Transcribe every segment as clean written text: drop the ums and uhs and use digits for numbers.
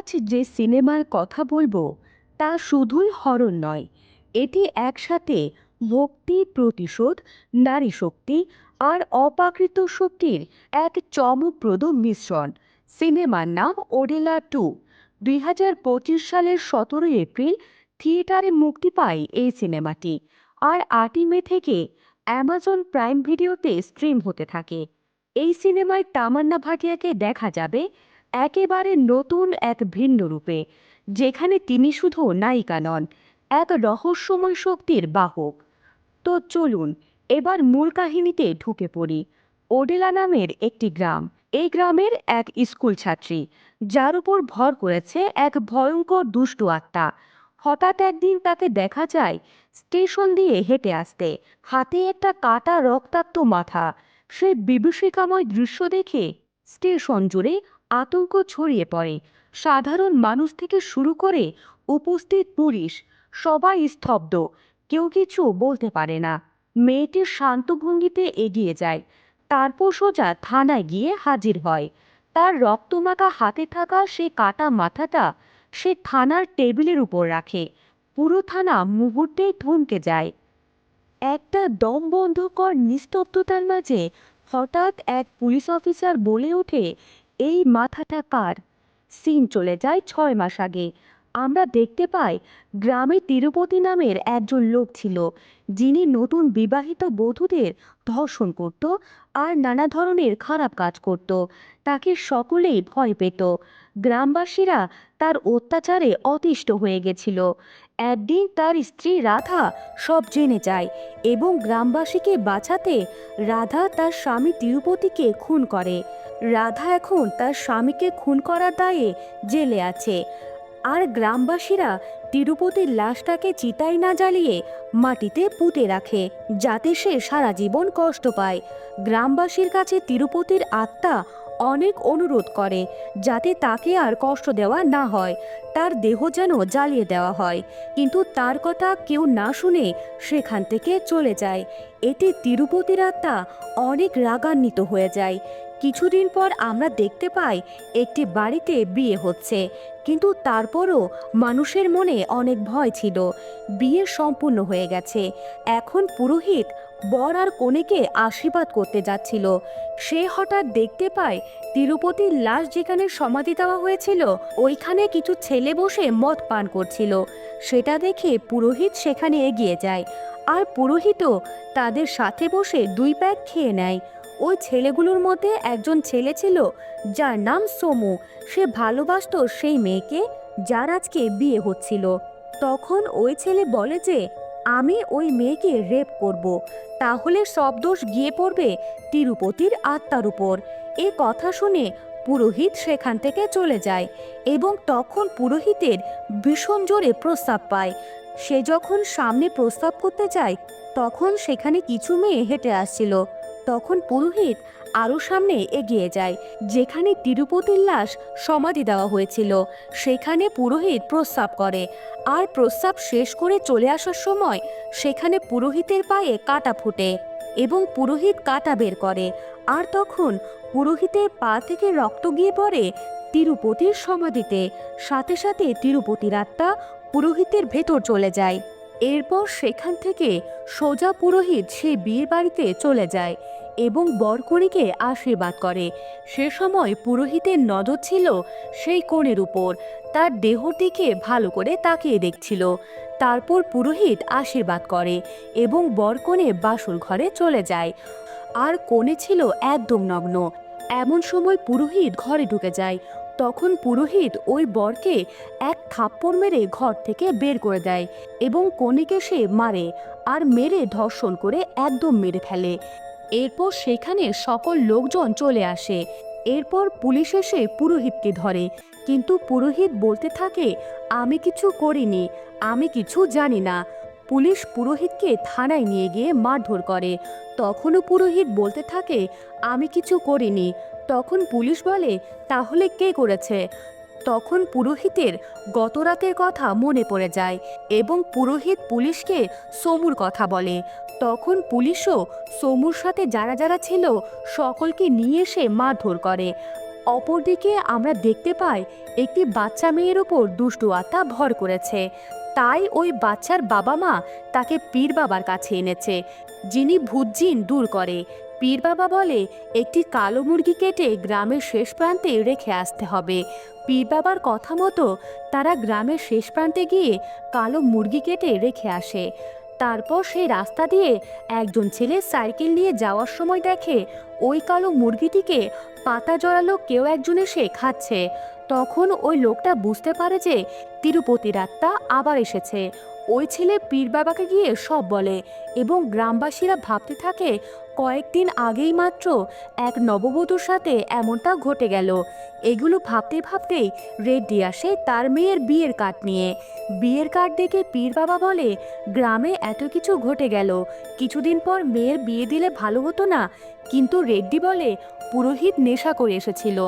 আজ যে সিনেমার কথা বলবো তা শুধুই হরর নয়, এটি একসাথে ভক্তি, প্রতিশোধ, নারী শক্তি আর অপ্রাকৃত শক্তির এক চমকপ্রদ মিশ্রণ। সিনেমার নাম ওডেলা 2। 2025 সালের 17 এপ্রিল থিয়েটারে মুক্তি পায় এই সিনেমাটি, আর 8 মে থেকে অ্যামাজন প্রাইম ভিডিওতে স্ট্রিম হতে থাকে। এই সিনেমায় তামান্না ভাটিয়াকে দেখা যাবে একেবারে নতুন এক ভিন্ন রূপে, যেখানে তিনি শুধু নায়িকা নন, এক রহস্যময় শক্তির বাহক। তো চলুন এবার মূল কাহিনীতে ঢুকে পড়ি। ওডেলা নামের একটি গ্রাম। এই গ্রামের এক স্কুল ছাত্রী, যার উপর ভর করেছে এক ভয়ঙ্কর দুষ্টু আত্মা। হঠাৎ একদিন তাকে দেখা যায় স্টেশন দিয়ে হেঁটে আসতে, হাতে একটা কাটা রক্তাক্ত মাথা। সে বিভীষিকাময় দৃশ্য দেখে স্টেশন জুড়ে আতঙ্ক ছড়িয়ে পড়ে। সাধারণ মানুষ থেকে শুরু করে উপস্থিত পুলিশ, সবাই স্তব্ধ, কেউ কিছু বলতে পারে না। মেয়েটির শান্ত ভঙ্গিতে এগিয়ে যায়, তারপর সোজা থানায় গিয়ে হাজির হয়। তার রক্তমাখা হাতে থাকা সেই কাটা মাথাটা সে থানার টেবিলের উপর রাখে। পুরো থানা মুহূর্তেই থমকে যায়। একটা দমবন্ধকর নিস্তব্ধতার মাঝে হঠাৎ এক পুলিশ অফিসার বলে ওঠে, এই মাথাটা কার? সিন চলে যায় 6 মাস আগে। আমরা দেখতে পাই গ্রামে তিরুপতি নামের একজন লোক ছিল, যিনি নতুন বিবাহিত বধূদের ধর্ষণ করত আর নানা ধরনের খারাপ কাজ করত। তাকে সকলেই ভয় পেত। গ্রামবাসীরা তার অত্যাচারে অতিষ্ঠ হয়ে গেছিল। একদিন তার স্ত্রী রাধা সব জেনে যায় এবং গ্রামবাসীকে বাঁচাতে রাধা তার স্বামী তিরুপতিকে খুন করে। রাধা এখন তার স্বামীকে খুন করার দায়ে জেলে আছে, আর গ্রামবাসীরা তিরুপতির লাশটাকে চিতায় না জ্বালিয়ে মাটিতে পুঁতে রাখে, যাতে সে সারা জীবন কষ্ট পায়। গ্রামবাসীর কাছে তিরুপতির আত্মা অনেক অনুরোধ করে যাতে তাকে আর কষ্ট দেওয়া না হয়, তার দেহ যেন জ্বালিয়ে দেওয়া হয়। কিন্তু তার কথা কেউ না শুনে সেখান থেকে চলে যায়। এতে তিরুপতির আত্মা অনেক রাগান্বিত হয়ে যায়। কিছুদিন পর আমরা দেখতে পাই একটি বাড়িতে বিয়ে হচ্ছে, কিন্তু তারপরও মানুষের মনে অনেক ভয় ছিল। বিয়ে সম্পূর্ণ হয়ে গেছে। এখন পুরোহিত বর আর কনেকে আশীর্বাদ করতে যাচ্ছিল। সে হঠাৎ দেখতে পায় তিরুপতির লাশ যেখানে সমাধি দেওয়া হয়েছিল, ওইখানে কিছু ছেলে বসে মদ পান করছিল। সেটা দেখে পুরোহিত সেখানে এগিয়ে যায়, আর পুরোহিতও তাদের সাথে বসে 2 প্যাক খেয়ে নেয়। ওই ছেলেগুলোর মধ্যে একজন ছেলে ছিল যার নাম সোমু। সে ভালোবাসতো সেই মেয়েকে যার আজকে বিয়ে হচ্ছিল। তখন ওই ছেলে বলে যে আমি ওই মেয়েকে রেপ করব, তাহলে সব দোষ গিয়ে পড়বে তিরুপতির আত্মার উপর। এ কথা শুনে পুরোহিত সেখান থেকে চলে যায় এবং তখন পুরোহিতের ভীষণ জোরে প্রস্রাব পায়। সে যখন সামনে প্রস্রাব করতে যায়, তখন সেখানে কিছু মেয়ে হেঁটে আসছিল। তখন পুরোহিত আরও সামনে এগিয়ে যায়, যেখানে তিরুপতির লাশ সমাধি দেওয়া হয়েছিল। সেখানে পুরোহিত প্রস্রাব করে, আর প্রস্রাব শেষ করে চলে আসার সময় সেখানে পুরোহিতের পায়ে কাঁটা ফুটে এবং পুরোহিত কাঁটা বের করে। আর তখন পুরোহিতের পা থেকে রক্ত গিয়ে পড়ে তিরুপতির সমাধিতে। সাথে সাথে তিরুপতির আত্মা পুরোহিতের ভেতর চলে যায়। এরপর সেখান থেকে সোজা পুরোহিত সেই বিয়ের বাড়িতে চলে যায় এবং বরকনেকে আশীর্বাদ করে। সে সময় পুরোহিতের নজর ছিল সেই কনের উপর, তার দেহর দিকে ভালো করে তাকিয়ে দেখছিল। তারপর পুরোহিত আশীর্বাদ করে এবং বরকনে বাসর ঘরে চলে যায়, আর কনে ছিল একদম নগ্ন। এমন সময় পুরোহিত ঘরে ঢুকে যায়। তখন পুরোহিত ওই বরকে এক থাপ্পড় মেরে ঘর থেকে বের করে দেয় এবং কনেকে সে মারে, আর মেরে ধর্ষণ করে একদম মেরে ফেলে। এরপর সেখানে সকল লোকজন চলে আসে। এরপর পুলিশ এসে পুরোহিতকে ধরে, কিন্তু পুরোহিত বলতে থাকে আমি কিছু করিনি, আমি কিছু জানি না। পুলিশ পুরোহিতকে থানায় নিয়ে গিয়ে মারধর করে। তখনও পুরোহিত বলতে থাকে আমি কিছু করিনি। তখন পুলিশ বলে তাহলে কে করেছে? তখন পুরোহিতের গত রাতের কথা মনে পড়ে যায় এবং পুরোহিত পুলিশকে সোমুর কথা বলে। তখন পুলিশও সোমুর সাথে যারা যারা ছিল সকলকে নিয়ে এসে মারধর করে। অপরদিকে আমরা দেখতে পাই একটি বাচ্চা মেয়ের ওপর দুষ্টু আত্মা ভর করেছে। তাই ওই বাচ্চার বাবা মা তাকে পীর বাবার কাছে এনেছে, যিনি ভূতজিন দূর করে। পীর বাবা বলে একটি কালো মুরগি কেটে গ্রামের শেষ প্রান্তে রেখে আসতে হবে। পীর বাবার কথা মতো তারা গ্রামের শেষ প্রান্তে গিয়ে কালো মুরগি কেটে রেখে আসে। তারপর সেই রাস্তা দিয়ে একজন ছেলে সাইকেল নিয়ে যাওয়ার সময় দেখে ওই কালো মুরগিটিকে পাতা জড়ালো কেউ একজন এসে খাচ্ছে। তখন ওই লোকটা বুঝতে পারে যে তিরুপতির আত্মা আবার এসেছে। ওই ছেলে পীর বাবাকে গিয়ে সব বলে এবং গ্রামবাসীরা ভাবতে থাকে কয়েকদিন আগেই মাত্র এক নববধূর সাথে এমনটা ঘটে গেল। এগুলো ভাবতে ভাবতেই রেড্ডি আসে তার মেয়ের বিয়ের কার্ড নিয়ে। বিয়ের কার্ড দেখে পীর বাবা বলে গ্রামে এত কিছু ঘটে গেল, কিছুদিন পর মেয়ের বিয়ে দিলে ভালো হতো না? কিন্তু রেড্ডি বলে পুরোহিত নেশা করে এসেছিল,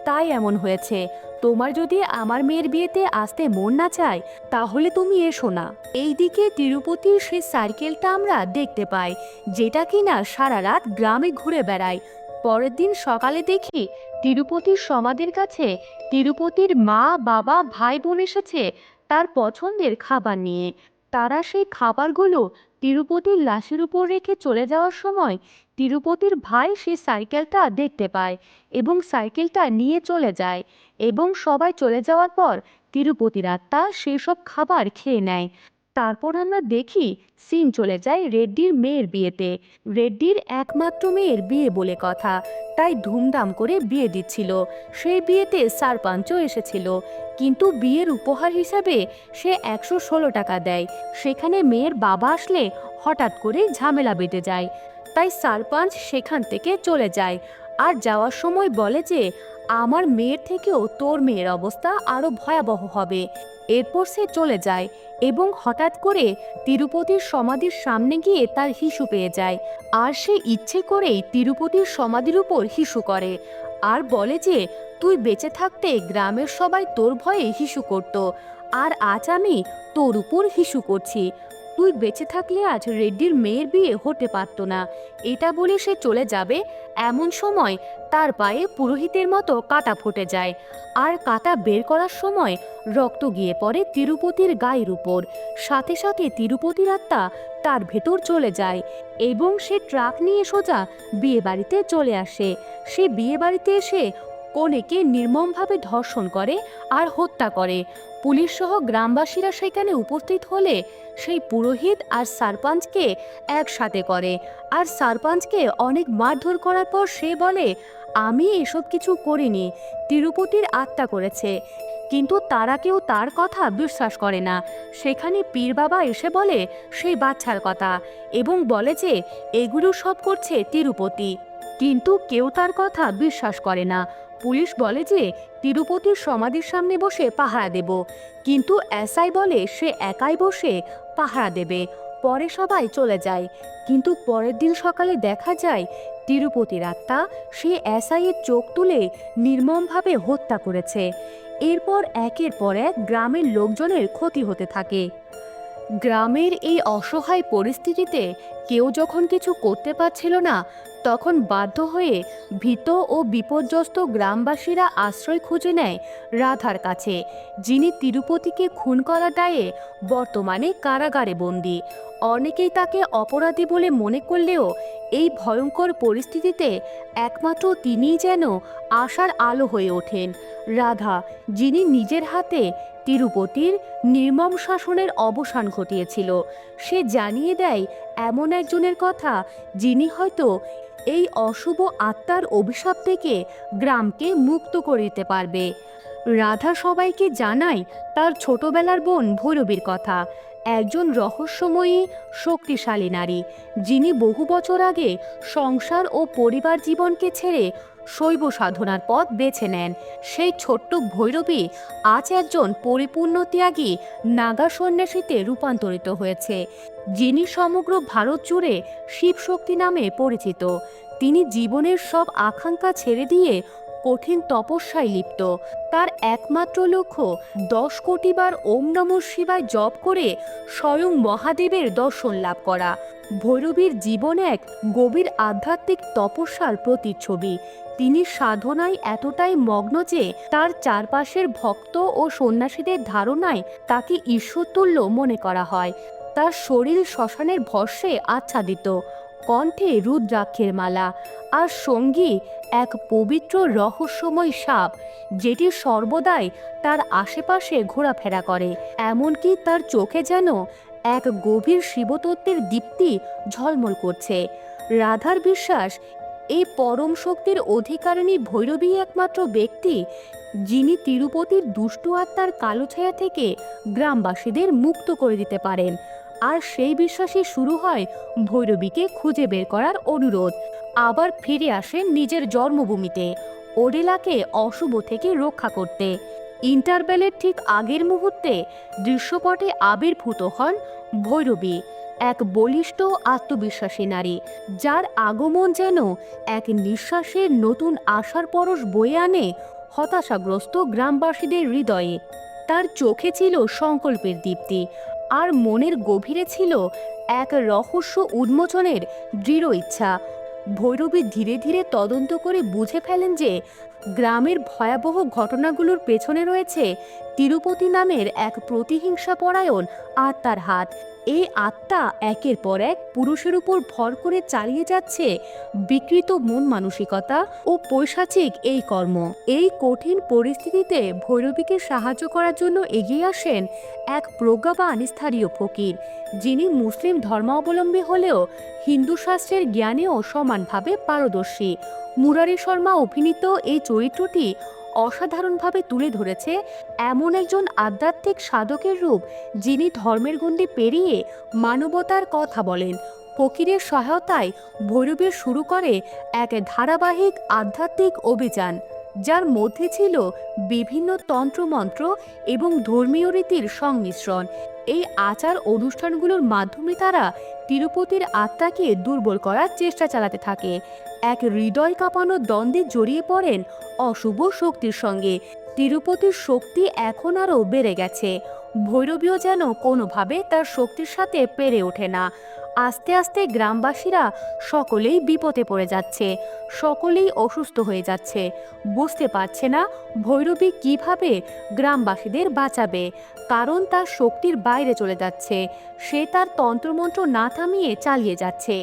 তাই এমন হয়েছে। তোমার যদি আমার মেয়ের বিয়েতে আসতে মন না চায় তাহলে তুমি এসো না। এইদিকে তিরুপতির সেই সাইকেলটা আমরা দেখতে পাই, যেটা কিনা সারা রাত গ্রামে ঘুরে বেড়ায়। পরের দিন সকালে দেখি তিরুপতির সমাধির কাছে তিরুপতির মা বাবা ভাই বোন এসেছে তার পছন্দের খাবার নিয়ে। তারা সেই খাবারগুলো তিরুপতির লাশের উপর রেখে চলে যাওয়ার সময় তিরুপতির ভাই সেই সাইকেলটা দেখতে পায় এবং সাইকেলটা নিয়ে চলে যায়। এবং সবাই চলে যাওয়ার পর তিরুপতির আত্মা সেসব খাবার খেয়ে নেয়। তারপর আমরা দেখি সিন চলে যায় রেড্ডির মেয়ের বিয়েতে। রেড্ডির একমাত্র মেয়ের বিয়ে বলে কথা, তাই ধুমধাম করে বিয়ে দিচ্ছিল। সেই বিয়েতে সারপাঞ্চও এসেছিল, কিন্তু বিয়ের উপহার হিসাবে সে 116 টাকা দেয়। সেখানে মেয়ের বাবা আসলে হঠাৎ করে ঝামেলা বেঁধে যায়, তাই সারপাঞ্চ সেখান থেকে চলে যায়। আর যাওয়ার সময় বলে যে আমার মেয়ের থেকেও তোর মেয়ের অবস্থা আরো ভয়াবহ হবে। এরপর সে চলে যায় এবং হঠাৎ করে তিরুপতির সমাধির সামনে গিয়ে তার হিসু পেয়ে যায়। আর সে ইচ্ছে করেই তিরুপতির সমাধির উপর হিসু করে আর বলে যে তুই বেঁচে থাকতে গ্রামের সবাই তোর ভয়ে হিসু করত, আর আজ আমি তোর উপর হিসু করছি। তুই বেঁচে থাকলে আজ রেড্ডির মেয়ের বিয়ে হতে পারতো না। এটা বলে সে চলে যাবে, এমন সময় তার পায়ে পুরোহিতের মতো কাঁটা ফুটে যায়। আর কাঁটা বের করার সময় রক্ত গিয়ে পড়ে তিরুপতির গায়ের উপর। সাথে সাথে তিরুপতির আত্মা তার ভেতর চলে যায় এবং সে ট্রাক নিয়ে সোজা বিয়ে বাড়িতে চলে আসে। সে বিয়ে বাড়িতে এসে কনেকে নির্মমভাবে ধর্ষণ করে আর হত্যা করে। পুলিশ সহ গ্রামবাসীরা সেখানে উপস্থিত হলে সেই পুরোহিত আর সারপাঞ্চকে একসাথে করে। আর সারপাঞ্চকে অনেক মারধর করার পর সে বলে আমি এসব কিছু করিনি, তিরুপতির আত্মা করেছে। কিন্তু তারা কেউ তার কথা বিশ্বাস করে না। সেখানে পীর বাবা এসে বলে সেই বাচ্চার কথা এবং বলে যে এগুলো সব করছে তিরুপতি, কিন্তু কেউ তার কথা বিশ্বাস করে না। পুলিশ বলে যে তিরুপতির সমাধির সামনে বসে পাহারা দেব, কিন্তু এসআই বলে সে একাই বসে পাহারা দেবে। পরে সবাই চলে যায়, কিন্তু পরের দিন সকালে দেখা যায় তিরুপতির আত্মা সে এসআই এর চোখ তুলে নির্মমভাবে হত্যা করেছে। এরপর একের পর এক গ্রামের লোকজনের ক্ষতি হতে থাকে। গ্রামের এই অসহায় পরিস্থিতিতে কেউ যখন কিছু করতে পারছিল না, তখন বাধ্য হয়ে ভীত ও বিপর্যস্ত গ্রামবাসীরা আশ্রয় খুঁজে নেয় রাধার কাছে, যিনি তিরুপতিকে খুন করার দায়ে বর্তমানে কারাগারে বন্দী। অনেকেই তাকে অপরাধী বলে মনে করলেও এই ভয়ঙ্কর পরিস্থিতিতে একমাত্র তিনিই যেন আশার আলো হয়ে ওঠেন। রাধা, যিনি নিজের হাতে তিরুপতির নির্মম শাসনের অবসান ঘটিয়েছিল। সে জানিয়ে দেয় এমন একজনের কথা যিনি হয়তো এই অশুভ আত্মার অভিশাপ থেকে গ্রামকে মুক্ত করে দিতে পারবে। রাধা সবাইকে জানায় তার ছোটবেলার বোন ভৈরবীর কথা, একজন রহস্যময়ী শক্তিশালী নারী, যিনি বহু বছর আগে সংসার ও পরিবার জীবনকে ছেড়ে শৈব সাধনার পথ বেছে নেন। সেই ছোট্ট ভৈরবী আজ একজন পরিপূর্ণ ত্যাগী নাগা সন্ন্যাসীতে রূপান্তরিত হয়েছে, যিনি সমগ্র ভারত জুড়ে শিবশক্তি নামে পরিচিত। তিনি জীবনের সব আকাঙ্ক্ষা ছেড়ে দিয়ে কঠিন তপস্যায় লিপ্ত। তার একমাত্র লক্ষ্য 10 কোটি বার ওম নমঃ শিবায় জপ করে স্বয়ং মহাদেবের দর্শন লাভ করা। ভৈরবীর জীবন এক গভীর আধ্যাত্মিক তপস্যার প্রতিচ্ছবি। তিনি সাধনায় এতটাই মগ্ন যে তার চারপাশের ভক্ত ও সন্ন্যাসীদের ধারণায় তাকে ঈশ্বরতুল্য মনে করা হয়। তার শরীর শ্মশানের ভস্মে আচ্ছাদিত, কণ্ঠে রুদ্রাক্ষের মালা, আর সঙ্গী এক পবিত্র রহস্যময় সাপ, যেটি সর্বদাই তার আশেপাশে ঘোরাফেরা করে। এমনকি তার চোখে যেন এক গভীর শিবতত্ত্বের দীপ্তি ঝলমল করছে। রাধার বিশ্বাস, এই পরম শক্তির অধিকারিণী ভৈরবী একমাত্র ব্যক্তি যিনি তিরুপতির দুষ্টু আত্মার কালো ছায়া থেকে গ্রামবাসীদের মুক্ত করে দিতে পারেন। আর সেই বিশ্বাসই শুরু হয় ভৈরবীকে খুঁজে বের করার অনুরোধ। আবার ফিরে আসেন নিজের জন্মভূমিতে, ওডেলাকে অশুভ থেকে রক্ষা করতে। ইন্টারভেলের ঠিক আগের মুহূর্তে দৃশ্যপটে আবির্ভূত হন ভৈরবী, এক বলিষ্ঠ আত্মবিশ্বাসী নারী, যার আগমন যেন এক নিঃশ্বাসের নতুন আশার পরশ বয়ে আনে হতাশাগ্রস্ত গ্রামবাসীদের হৃদয়ে। তার চোখে ছিল সংকল্পের দীপ্তি, আর মনের গভীরে ছিল এক রহস্য উন্মোচনের দৃঢ় ইচ্ছা। ভৈরবী ধীরে ধীরে তদন্ত করে বুঝে ফেলেন যে গ্রামের ভয়াবহ ঘটনাগুলোর পেছনে রয়েছে তিরুপতি নামের এক প্রতিহিংসাপরায়ণ আত্মার হাত। এই আত্মা একের পর এক পুরুষের উপর ভর করে চালিয়ে যাচ্ছে বিকৃত মন মানসিকতা ও পৈশাচিক এই কর্ম। এই কঠিন পরিস্থিতিতে ভৈরবীকে সাহায্য করার জন্য এগিয়ে আসেন এক প্রজ্ঞাবান স্থানীয় ফকির, যিনি মুসলিম ধর্মাবলম্বী হলেও হিন্দু শাস্ত্রের জ্ঞানেও সমানভাবে পারদর্শী। মুরারি শর্মা অভিনীত এই চরিত্রটি অসাধারণভাবে তুলে ধরেছে এমন একজন আধ্যাত্মিক সাধকের রূপ, যিনি ধর্মের গণ্ডি পেরিয়ে মানবতার কথা বলেন। ফকিরের সহায়তায় ভৈরবী শুরু করে এক ধারাবাহিক আধ্যাত্মিক অভিযান, যার মধ্যে ছিল বিভিন্ন তন্ত্রমন্ত্র এবং ধর্মীয় রীতির সংমিশ্রণ। এই আচার অনুষ্ঠানগুলোর মাধ্যমে তারা তিরুপতির আত্মাকে দুর্বল করার চেষ্টা চালাতে থাকে। এক হৃদয় কাঁপানো দ্বন্দ্বে জড়িয়ে পড়েন অশুভ শক্তির সঙ্গে। তিরুপতির শক্তি এখন আরও বেড়ে গেছে, ভৈরবীও যেন কোনোভাবে তার শক্তির সাথে পেরে ওঠে না। আস্তে আস্তে গ্রামবাসীরা সকলেই বিপদে পড়ে যাচ্ছে, সকলেই অসুস্থ হয়ে যাচ্ছে। বুঝতে পারছে না ভৈরবী কিভাবে গ্রামবাসীদের বাঁচাবে, কারণ তার শক্তির বাইরে চলে যাচ্ছে। সে তার তন্ত্রমন্ত্র না থামিয়ে চালিয়ে যাচ্ছে।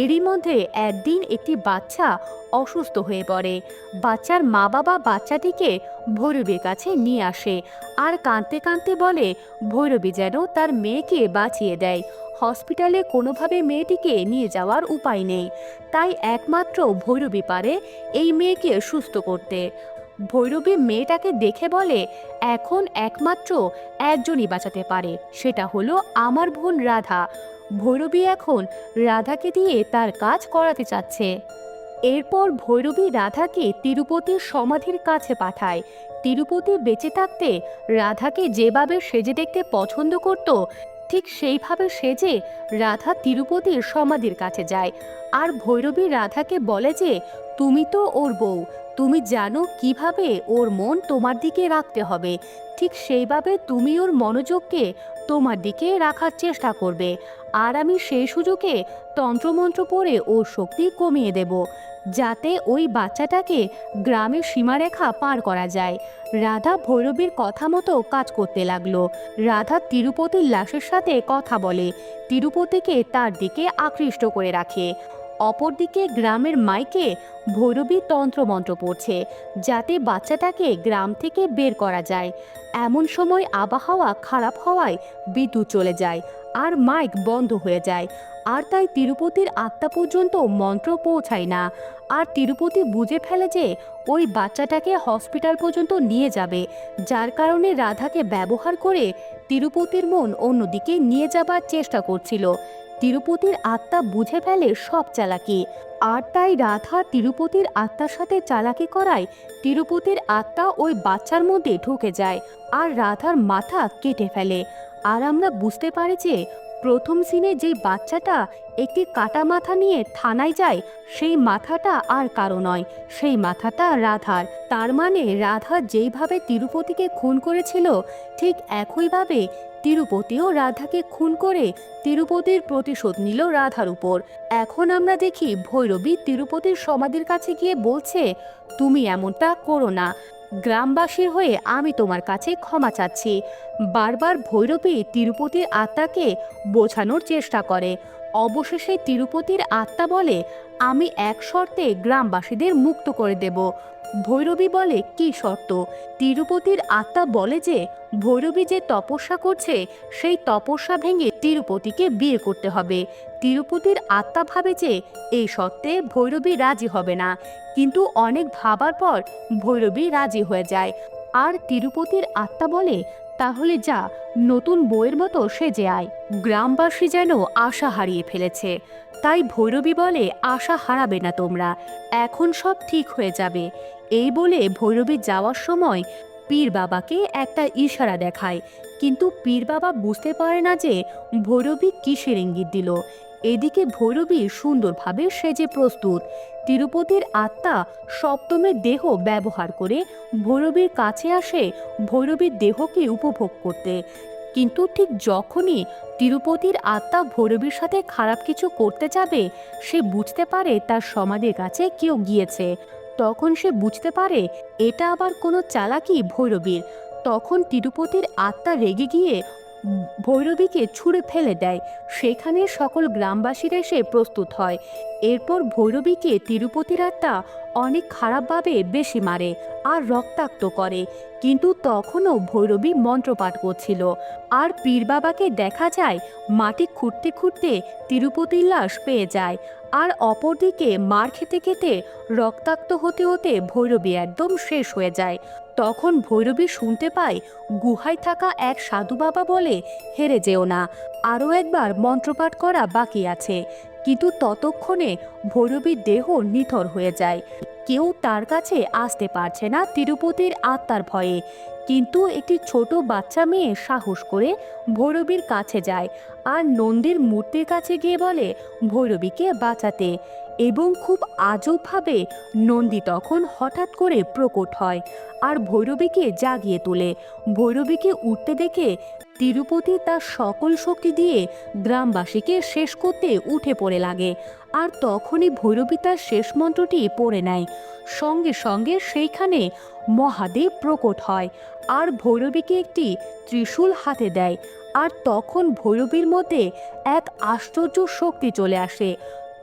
এরই মধ্যে একদিন একটি বাচ্চা অসুস্থ হয়ে পড়ে। বাচ্চার মা বাবা বাচ্চাটিকে ভৈরবীর কাছে নিয়ে আসে আর কাঁদতে কাঁদতে বলে ভৈরবী যেন তার মেয়েকে বাঁচিয়ে দেয়। হসপিটালে কোনোভাবে মেয়েটিকে নিয়ে যাওয়ার উপায় নেই, তাই একমাত্র ভৈরবী পারে এই মেয়েকে সুস্থ করতে। ভৈরবী মেয়েটাকে দেখে বলে, এখন একমাত্র একজনই বাঁচাতে পারে, সেটা হলো আমার বোন রাধা। ভৈরবী এখন রাধাকে দিয়ে তার কাজ করাতে চাচ্ছে। এরপর ভৈরবী রাধাকে তিরুপতির সমাধির কাছে পাঠায়। তিরুপতি বেঁচে থাকতে রাধাকে যেভাবে সেজে দেখতে পছন্দ করত, ঠিক সেইভাবে সেজে রাধা তিরুপতির সমাধির কাছে যায়। আর ভৈরবী রাধাকে বলে যে তুমি তো ওর বউ, তুমি জানো কিভাবে ওর মন তোমার দিকে রাখতে হবে, ঠিক সেইভাবে তুমি ওর মনোযোগকে তোমার দিকে রাখার চেষ্টা করবে। আর আমি সেই সুযোগে তন্ত্রমন্ত্র পড়ে ওর শক্তি কমিয়ে দেব, যাতে ওই বাচ্চাটাকে গ্রামের সীমারেখা পার করা যায়। রাধা ভৈরবীর কথা মতো কাজ করতে লাগলো। রাধা তিরুপতির লাশের সাথে কথা বলে, তিরুপতিকে তার দিকে আকৃষ্ট করে রাখে। অপরদিকে গ্রামের মাইকে ভৈরবী তন্ত্রমন্ত্র পড়ছে, যাতে বাচ্চাটাকে গ্রাম থেকে বের করা যায়। এমন সময় আবহাওয়া খারাপ হওয়ায় বিদ্যুৎ চলে যায় আর মাইক বন্ধ হয়ে যায়। আর তাই তিরুপতির আত্মা পর্যন্ত মন্ত্র পৌঁছায় না। আর তিরুপতি বুঝে ফেলে যে ওই বাচ্চাটাকে হসপিটাল পর্যন্ত নিয়ে যাবে, যার কারণে রাধাকে ব্যবহার করে তিরুপতির মন অন্যদিকে নিয়ে যাবার চেষ্টা করছিল। তিরুপতির আত্মা বুঝে ফেলে সব চালাকি, আর তাই রাধা তিরুপতির আত্মার সাথে চালাকি করায় তিরুপতির আত্মা ওই বাচ্চার মধ্যে ঢুকে যায় আর রাধার মাথা কেটে ফেলে। আর আমরা বুঝতে পারি যে প্রথম সিনে যে বাচ্চাটা একটি কাটা মাথা নিয়ে থানায় যায়, সেই মাথাটা আর কারো নয়, সেই মাথাটা রাধার। তার মানে রাধা যেইভাবে তিরুপতিকে খুন করেছিল, ঠিক একইভাবে তিরুপতিও রাধাকে খুন করে তিরুপতির প্রতিশোধ নিল রাধার উপর। এখন আমরা দেখি ভৈরবী তিরুপতির সমাধির কাছে গিয়ে বলছে, তুমি এমনটা করো না, গ্রামবাসীর হয়ে আমি তোমার কাছে ক্ষমা চাচ্ছি। বারবার ভৈরবী তিরুপতির আত্মাকে বোঝানোর চেষ্টা করে। অবশেষে তিরুপতির আত্মা বলে, আমি এক শর্তে গ্রামবাসীদের মুক্ত করে দেব। ভৈরবী বলে, কি শর্ত? তিরুপতির আত্মা বলে যে ভৈরবী যে তপস্যা করছে, সেই তপস্যা ভেঙে তিরুপতিকে বিয়ে করতে হবে। তিরুপতির আত্মা ভাবে যে এই শর্তে ভৈরবী রাজি হবে না, কিন্তু অনেক ভাবার পর ভৈরবী রাজি হয়ে যায়। আর তিরুপতির আত্মা বলে, তাহলে যা, নতুন বউয়ের মতো সেজে আয়। গ্রামবাসী যেন আশা হারিয়ে ফেলেছে, তাই ভৈরবী বলে, আশা হারাবে না তোমরা, এখন সব ঠিক হয়ে যাবে। এই বলে ভৈরবী যাওয়ার সময় পীর বাবাকে একটা ইশারা দেখায়, কিন্তু পীর বাবা বুঝতে পারে না যে ভৈরবী কিসের ইঙ্গিত দিল। এদিকে ভৈরবী সুন্দরভাবে সেজে প্রস্তুত। তিরুপতির আত্মা সপ্তমের দেহ ব্যবহার করে ভৈরবীর কাছে আসে ভৈরবীর দেহকে উপভোগ করতে। কিন্তু ঠিক যখনই তিরুপতির আত্মা ভৈরবীর সাথে খারাপ কিছু করতে যাবে, সে বুঝতে পারে তার সমাধির কাছে কেউ গিয়েছে। তখন সে বুঝতে পারে এটা আবার কোনো চালাকি ভৈরবীর। তখন তিরুপতির আত্মা রেগে গিয়ে ভৈরবীকে ছুঁড়ে ফেলে দেয়। সেখানে সকল গ্রামবাসীরা এসে প্রস্তুত হয়। এরপর ভৈরবীকে তিরুপতির আত্মা অনেক খারাপভাবে বেশি মারে আর রক্তাক্ত করে, কিন্তু তখনও ভৈরবী মন্ত্রপাঠ করছিল। আর পীর বাবাকে দেখা যায় মাটি খুঁড়তে খুঁড়তে তিরুপতির লাশ পেয়ে যায়। আর অপরদিকে মার খেতে খেতে রক্তাক্ত হতে হতে ভৈরবী একদম শেষ হয়ে যায়। তখন ভৈরবী শুনতে পায় গুহায় থাকা এক সাধু বাবা বলে, হেরে যেও না, আরও একবার মন্ত্রপাঠ করা বাকি আছে। কিন্তু ততক্ষণে ভৈরবীর দেহ নিথর হয়ে যায়। কেউ তার কাছে আসতে পারছে না তিরুপতির আত্মার ভয়ে। কিন্তু একটি ছোট বাচ্চা মেয়ে সাহস করে ভৈরবীর কাছে যায় আর নন্দীর মূর্তির কাছে গিয়ে বলে ভৈরবীকে বাঁচাতে। এবং খুব আজবভাবে নন্দী তখন হঠাৎ করে প্রকট হয় আর ভৈরবীকে জাগিয়ে তোলে। ভৈরবীকে উঠতে দেখে তিরুপতি তার সকল শক্তি দিয়ে গ্রামবাসীকে শেষ করতে উঠে পড়ে লাগে। আর তখনই ভৈরবী তার শেষ মন্ত্রটি পড়ে নেয়। সঙ্গে সঙ্গে সেইখানে মহাদেব প্রকট হয় আর ভৈরবীকে একটি ত্রিশূল হাতে দেয়। আর তখন ভৈরবীর মধ্যে এক আশ্চর্য শক্তি চলে আসে।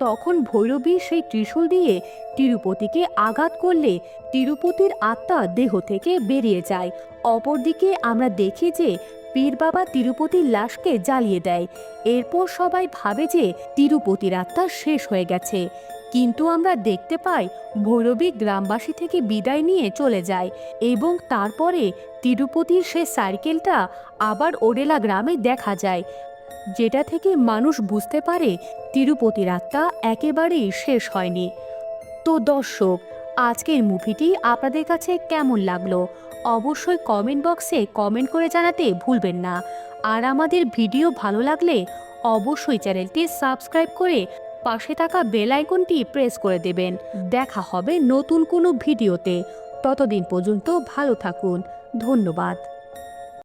তখন ভৈরবী সেই ত্রিশূল দিয়ে তিরুপতিকে আঘাত করলে তিরুপতির আত্মা দেহ থেকে বেরিয়ে যায়। অপরদিকে আমরা দেখি যে পীর বাবা তিরুপতির লাশকে জ্বালিয়ে দেয়। এরপর সবাই ভাবে যে তিরুপতির আত্মা শেষ হয়ে গেছে, কিন্তু আমরা দেখতে পাই ভৈরবী গ্রামবাসী থেকে বিদায় নিয়ে চলে যায় এবং তারপরে তিরুপতির সে সাইকেলটা আবার ওডেলা গ্রামে দেখা যায়, যেটা থেকে মানুষ বুঝতে পারে তিরুপতির আত্মা একেবারেই শেষ হয়নি। তো দর্শক, আজকের মুভিটি আপনাদের কাছে কেমন লাগলো অবশ্যই কমেন্ট বক্সে কমেন্ট করে জানাতে ভুলবেন না। আর আমাদের ভিডিও ভালো লাগলে অবশ্যই চ্যানেলটি সাবস্ক্রাইব করে পাশে থাকা বেল আইকনটি প্রেস করে দেবেন। দেখা হবে নতুন কোনো ভিডিওতে। ততদিন পর্যন্ত ভালো থাকুন। ধন্যবাদ।